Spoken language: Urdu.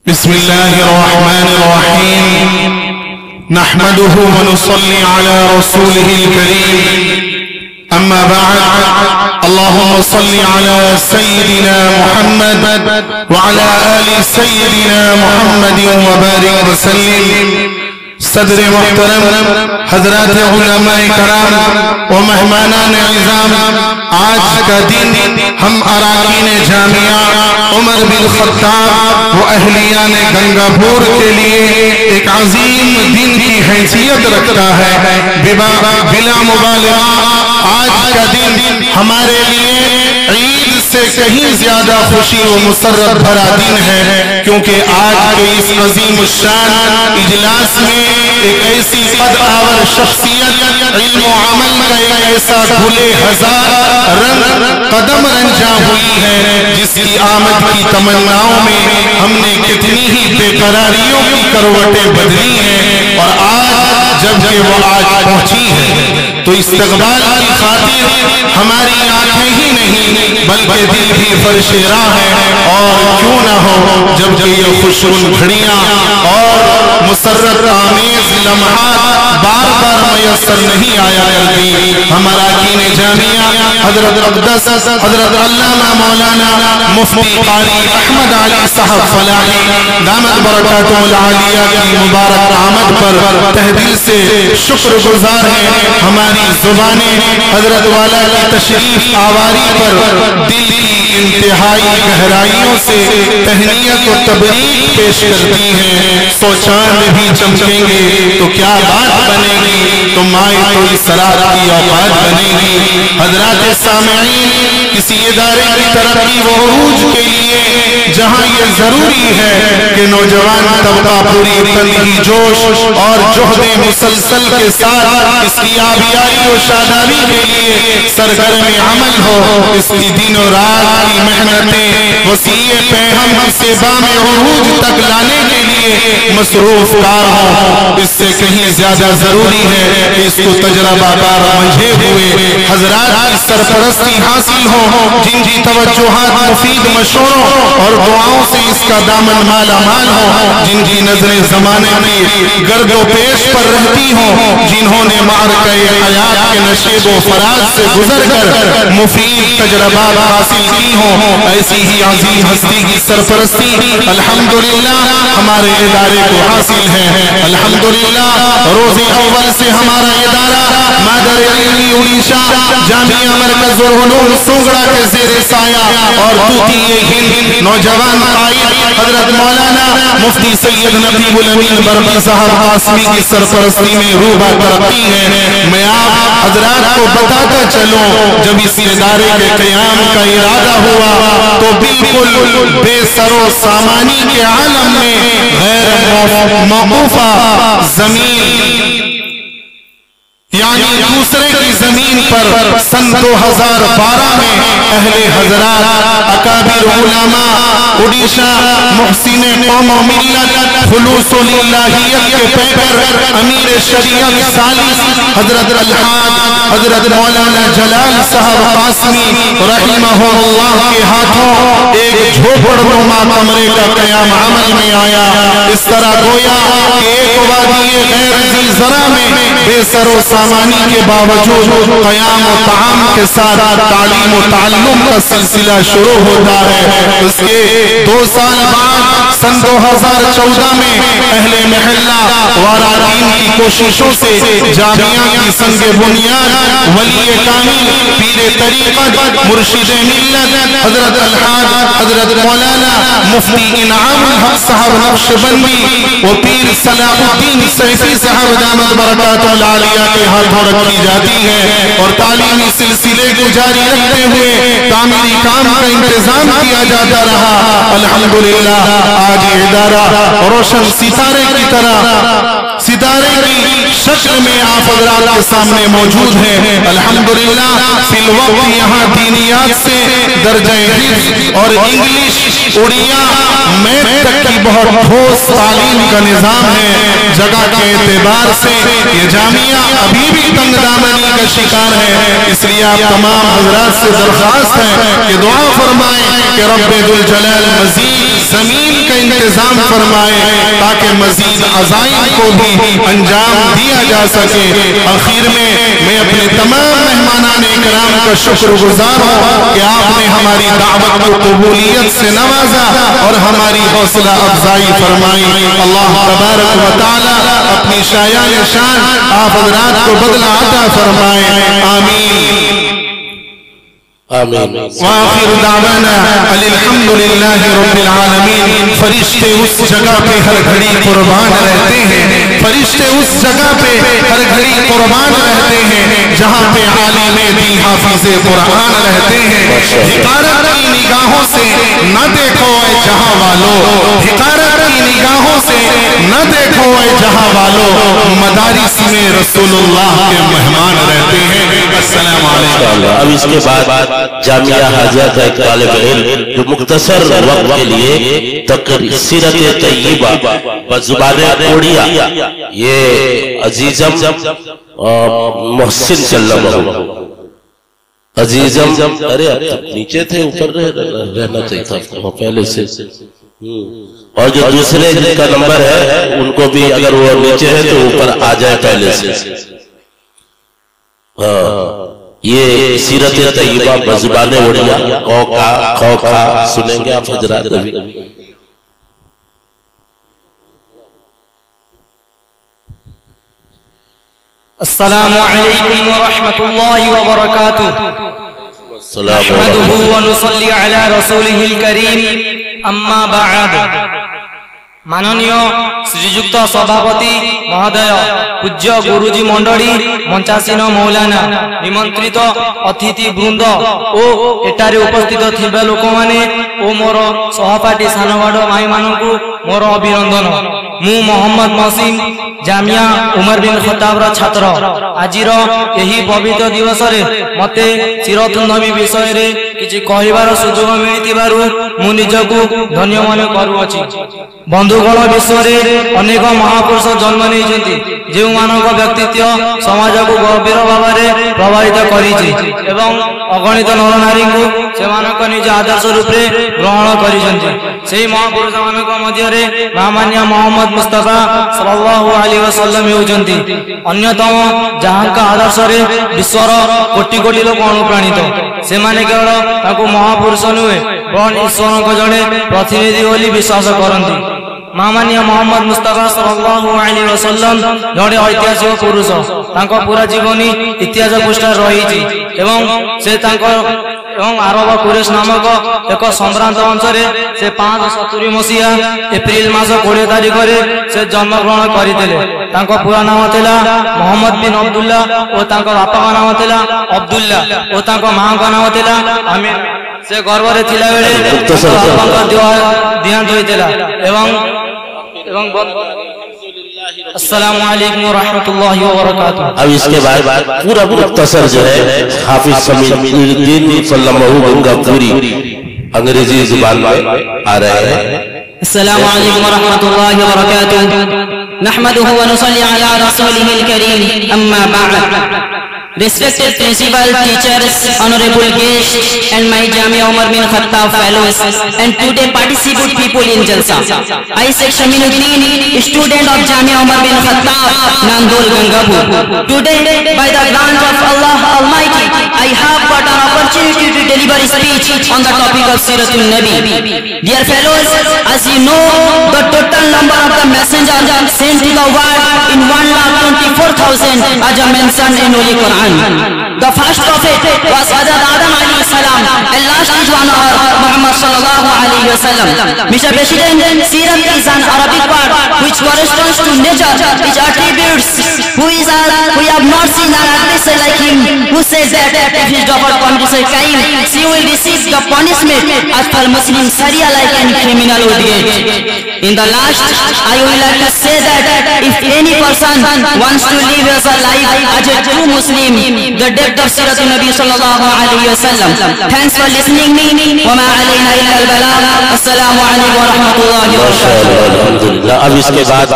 بسم الله الرحمن الرحيم نحمده ونصلي على رسوله الكريم أما بعد اللهم صل على سيدنا محمد وعلى آل سيدنا محمد وبارك وسلم صدر محترم حضرات علماء کرام و مہمانان عظام، آج کا دن ہم اراکین جامعہ عمر بن خطاب و اہلیان گنگاپور کے لیے ایک عظیم دن کی حیثیت رکھتا ہے۔ بلا مبالغہ آج کا دن ہمارے لیے عید سے کہیں زیادہ خوشی و مسرت بھرا دن ہے، کیونکہ آج کے اس عظیم الشان اجلاس میں ایک ایسی قد آور شخصیت، علم و عمل کا ایک ایسا گلے ہزار رنگ قدم رنجا ہوئی ہے، جس کی آمد کی تمناؤں میں ہم نے کتنی ہی بے قراریوں کی کروٹیں بدلی ہیں، اور آج جبکہ وہ آج پہنچی ہے تو استقبال کی خاطر ہماری آنکھیں ہی نہیں بلکہ دل بھی فرش راہ ہے، اور کیوں نہ ہو جبکہ یہ خوشگوار گھڑیاں اور مسرت آمیز لمحات بار بار میسر نہیں آیا کرتی۔ ہمارا اراکین جامعہ حضرت اقدس حضرت علامہ مولانا مفتی قاری احمد علی صاحب فلاحی دامت برکاتہ العالیہ کی مبارک آمد پر تہ دل سے شکر گزار ہیں۔ ہماری زبانیں حضرت والا کی تشریف آواری پر دل کی انتہائی گہرائیوں سے تہنیت و تبریک پیش کرتی ہیں۔ سو چاند بھی چمکیں گے تو کیا بات بنے گی، تو مائے تو اسرار کی اوقات بنے گی۔ حضرات سامعین، کسی ادارے کی ترقی و عروج کے لیے جہاں یہ ضروری ہے کہ نوجوان طبقہ پوری تندی جوش اور جہد مسلسل کے ساتھ اس کی آبیاری و شادابی کے لیے سرگرم عمل ہو، اس کی دن و رات کی محنتیں وسیع پیغام سے بام عروج تک لانے کے لیے مصروف کار ہوں، اس سے کہیں زیادہ ضروری ہے کہ اس کو تجربہ کار منجھے ہوئے حضرات کی سرپرستی حاصل ہو، جن کی توجہات مفید مشوروں اور دعاؤں سے اس کا دامن مالا مال ہو، جن کی نظریں زمانے میں گرد و پیش پر رہتی ہوں، جنہوں نے معرکہ حیات کے نشیب و فراز سے گزر کر مفید تجربات حاصل کی ہوں، ایسی ہی عظیم ہستی کی سرپرستی الحمدللہ ہمارے ادارے کو حاصل ہے۔ الحمدللہ روز اول سے ہمارا ادارہ مادر علمی اڑیشہ جامعہ مرکز العلوم سونگڑا کے زیر سایہ اور توتی ہند نوجوان قائد حضرت مولانا مفتی سید نقیب الامین برقی صاحب قاسمی کی سرپرستی میں روبہ ترقی ہے۔ میں آپ حضرات کو بتاتا چلوں، جب اس ادارے کے قیام کا ارادہ ہوا تو بالکل بے سر و سامانی کے عالم میں غیر موقوفہ زمین یعنی دوسرے کی زمین پر سن 2012 میں اہل حضرات اکابر علماء اڑیشہ محسن قوم و ملت خلوص الہیت کے پیکر امیر شریعت ثالث حضرت الحاج حضرت مولانا جلال صاحب قاسمی رحمہ اللہ کے ہاتھوں ایک جھوپڑ نما کمرے کا قیام عمل میں آیا۔ اس طرح گویا کہ ایک وادی غیر ذی زرع میں بے سر و سامانی کے باوجود قیام و تعام کے ساتھ تعلیم و تعلم کا سلسلہ شروع ہوتا ہے۔ اس کے 2 سال بعد سن 2014 میں اہل محلہ واراکین کی کوششوں سے جامعہ کی سنگ بنیاد ولی کامل پیر طریقت مرشد ملت حضرت الحاج حضرت مولانا مفتی انعام الحق صاحب نقشبندی و پیر صلاح الدین سیفی صاحب دامت برکاتہ العالیہ کے ہاتھوں رکھی جاتی ہے، اور تعلیمی سلسلے کو جاری رکھتے ہوئے تعمیری کام کا انتظام کیا جاتا رہا۔ الحمدللہ آج ادارہ روشن ستارے کی طرح ستارے کی شکل میں آپ حضرات کے سامنے موجود ہے۔ الحمدللہ فی الوقت یہاں دینیات سے درجہ حفظ اور انگلش اڑیا میتھ تک کی بہت ٹھوس تعلیم کا نظام ہے۔ جگہ کے اعتبار سے یہ جامعہ ابھی بھی تنگ دامنی کا شکار ہے، اس لیے آپ تمام حضرات سے درخواست ہے کہ دعا فرمائیں کہ رب ذل جلال مزید زمین کا انتظام فرمائے تاکہ مزید عزائم کو بھی انجام دیا جا سکے۔ آخر میں اپنے تمام مہمانان اکرام کا شکر گزار ہوں کہ آپ نے ہماری دعوت کو قبولیت سے نوازا اور ہماری حوصلہ افزائی فرمائی۔ اللہ تبارک و تعالی اپنی شایان شان آپ حضرات کو بدلہ عطا فرمائے، آمین آمین۔ وآخر دعوانا الحمدللہ رب العالمین۔ فرشتے اس جگہ پہ ہر گھڑی قربان رہتے ہیں، فرشتے اس جگہ پہ ہر گھڑی قربان رہتے ہیں جہاں پہ عالم دین حافظ قرآن رہتے ہیں۔ حقارت کی نگاہوں سے نہ دیکھو اے جہاں والو، حقارت کی نگاہوں سے نہ دیکھو اے جہاں والو، مدارس میں رسول اللہ کے مہمان رہتے ہیں۔ السلام علیکم۔ اب اس کے بعد جامعہ حاضرہ کا ایک طالب علم جو مختصر وقت کے لیے سیرت طیبہ بزبان اڑیا، یہ عزیزم محسن سلم عزیزم، ارے نیچے تھے اوپر رہنا چاہیے تھا پہلے سے، اور جو دوسرے جن کا نمبر ہے ان کو بھی اگر وہ نیچے ہے تو اوپر آ جائے پہلے سے۔ یہ سیرت طیبہ بزبان اڑیا خوکا سنیں گے آپ حضرات ابھی۔ السلام علیکم ورحمۃ اللہ وبرکاتہ۔ نحمده ونصلي على رسوله الكريم اما بعد۔ মাননীয় শ্রীযুক্ত সভাপতি মহোদয়, পূজ্য গুরুজি মণ্ডলী, মঞ্চাসীন মৌলানা, নিমন্ত্রিত অতিথি বৃন্দ ও এটারে উপস্থিত থিবা লোক মানে ও মোর সহপাঠী সান বড় ভাই মানকু মোর অভিনন্দন। মু মোহাম্মদ মহসিন, জামিয়া উমর বিন খত্তাবর ছাত্র। আজির এই পবিত্র দিবসরে মতে চিরতুন্দমী বিষয়ে কিছু কহিবার সুযোগ মিলিথিবারু মু নিজকু ধন্য মনে করুଅছি। বন্ধুগণ, বিশ্বরে অনেক মহাপুরুষ জন্ম নেইছেন ଯେଉଁମାନଙ୍କ ବ୍ୟକ୍ତିତ୍ୱ ସମାଜକୁ ଗଭୀର ଭାବରେ ପ୍ରଭାବିତ କରିଛି ଏବଂ ଅଗଣିତ ନରନାରୀଙ୍କୁ ସେମାନଙ୍କ ନିଜ ଆଦର୍ଶ ରୂପେ ଗ୍ରହଣ କରିଛନ୍ତି। ସେହି ମହାପୁରୁଷମାନଙ୍କ ମଧ୍ୟରେ ମହାମାନ୍ୟ ମହମ୍ମଦ ମୁସ୍ତଫା ସଲ୍ଲଲ୍ଲାହୁ ଆଲୈହି ୱସଲ୍ଲମ ହେଉଛନ୍ତି ଅନ୍ୟତମ, ଯାହାଙ୍କ ଆଦର୍ଶରେ ବିଶ୍ୱର କୋଟି କୋଟି ଲୋକ ଅନୁପ୍ରାଣିତ। ସେମାନେ କେବଳ ତାଙ୍କୁ ମହାପୁରୁଷ ନୁହେଁ ବରଂ ଈଶ୍ୱରଙ୍କ ଜଣେ ପ୍ରତିନିଧି ବୋଲି ବିଶ୍ୱାସ କରନ୍ତି। ମହାମାନ୍ୟ ମହମ୍ମଦ ମୁସ୍ତଫା ସଲ୍ଲଲ୍ଲାହୁ ଆଲୈହି ୱସଲ୍ଲମ ଜଣେ ଐତିହାସିକ ପୁରୁଷ। ତାଙ୍କ ପୁରା ଜୀବନୀ ଇତିହାସ ପୃଷ୍ଠାରେ ରହିଛି ଏବଂ ସେ ଆରବ କୁରେଶ ନାମକ ଏକ ସମ୍ଭ୍ରାନ୍ତ ଅଂଶରେ ସେ 570 ମସିହା ଏପ୍ରିଲ ମାସ 20 ତାରିଖରେ ସେ ଜନ୍ମଗ୍ରହଣ କରିଥିଲେ। ତାଙ୍କ ପୁରା ନାମ ଥିଲା ମହମ୍ମଦ ବିନ୍ ଅବଦୁଲ୍ଲା ଓ ତାଙ୍କ ବାପାଙ୍କ ନାମ ଥିଲା ଅବଦୁଲ୍ଲା ଓ ତାଙ୍କ ମାଙ୍କ ନାମ ଥିଲା ଆମିନା। ସେ ଗର୍ଭରେ ଥିଲା ବେଳେ ବାପାଙ୍କ ଦେହାନ୍ତ ହୋଇଥିଲା ଏବଂ السلام علیکم ورحمۃ اللہ وبرکاتہ۔ اب اس کے بعد پورا مختصر جو ہے حافظ سمیع الدین صلمہ گنگا پوری انگریزی زبان میں آ رہے ہیں۔ السلام علیکم ورحمۃ اللہ وبرکاتہ۔ نحمده ونصلي على رسوله الكريم اما بعد۔ Respected principal, teachers, honorable guests, and my Jamia Umar bin Khattab fellows, and today participant people in Jalsa. I, Sheikh Shamiluddin, student of Jamia Umar bin Khattab, Nandol Gangapur. Today, by the grant of Allah Almighty, I have got an opportunity to deliver a speech on the topic of Siratul Nabi. Dear fellows, as you know, the total number of the messengers sent to the world in 1,24,000 as mentioned in Holy Quran. The first prophet was Hazrat Adam alayhi salam, and last is one Muhammad sallallahu alayhi wa sallam. Mr. President, Sirat is an Arabic word which corresponds to nature, which attributes who have not seen an adversary like him, who says that if his daughter commits a crime, she will receive the punishment as per Muslim Sharia like any criminal would get. In the last, I would like to say that if any person wants to live his life as a true Muslim, the depth of Siratul Nabi sallallahu alayhi wa sallam. Thanks for listening me. Wa ma alayna illa al-balagh. Assalamu alaikum wa rahmatullahi wa barakatuh. اب اس کے بعد